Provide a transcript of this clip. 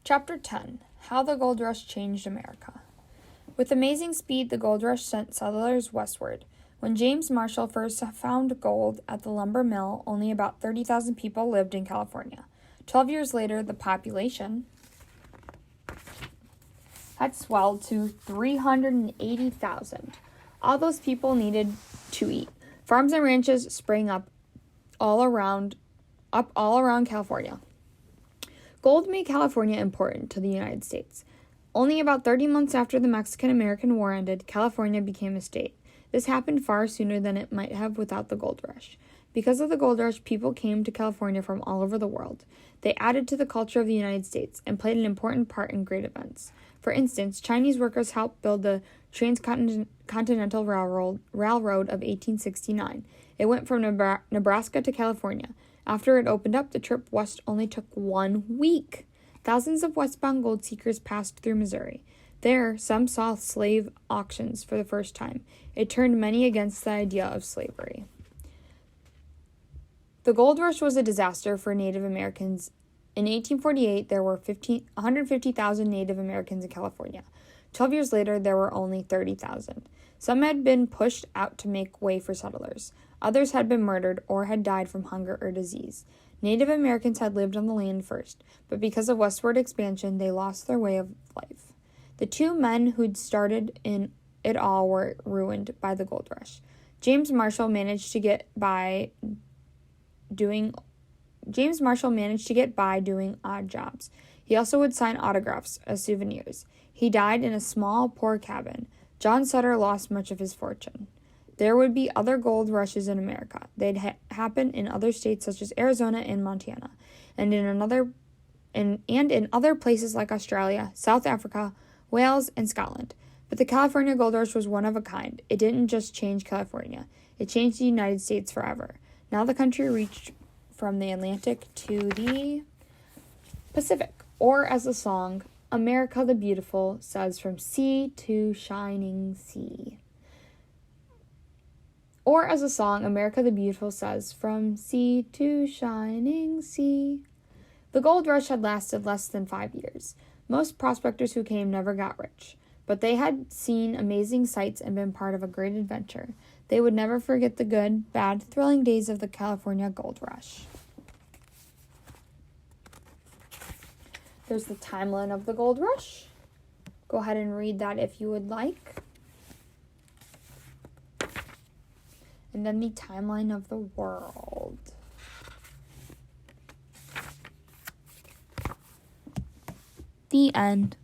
Chapter 10: How the Gold Rush Changed America. With amazing speed, the gold rush sent settlers westward. When James Marshall first found gold at the lumber mill, only about 30,000 people lived in California. 12 years later, the population had swelled to 380,000. All those people needed to eat. Farms and ranches sprang up all around California. Gold made California important to the United States. Only about 30 months after the Mexican-American War ended, California became a state. This happened far sooner than it might have without the gold rush. Because of the gold rush, people came to California from all over the world. They added to the culture of the United States and played an important part in great events. For instance, Chinese workers helped build the Transcontinental Railroad of 1869. It went from Nebraska to California. After it opened up, the trip west only took 1 week. Thousands of westbound gold seekers passed through Missouri. There, some saw slave auctions for the first time. It turned many against the idea of slavery. The gold rush was a disaster for Native Americans. In 1848, there were 150,000 Native Americans in California. 12 years later, there were only 30,000. Some had been pushed out to make way for settlers. Others had been murdered or had died from hunger or disease. Native Americans had lived on the land first, but because of westward expansion, they lost their way of life. The two men who'd started in it all were ruined by the gold rush. James Marshall managed to get by doing odd jobs. He also would sign autographs as souvenirs. He died in a small, poor cabin. John Sutter lost much of his fortune. There would be other gold rushes in America. They'd happen in other states such as Arizona and Montana, and in other places like Australia, South Africa, Wales, and Scotland. But the California gold rush was one of a kind. It didn't just change California. It changed the United States forever. Now the country reached from the Atlantic to the Pacific, or as the song America the Beautiful says, from sea to shining sea. Or as the song America the Beautiful says, from sea to shining sea. The gold rush had lasted less than 5 years. Most prospectors who came never got rich, but they had seen amazing sights and been part of a great adventure. They would never forget the good, bad, thrilling days of the California gold rush. There's the timeline of the gold rush. Go ahead and read that if you would like. And then the timeline of the world. The end.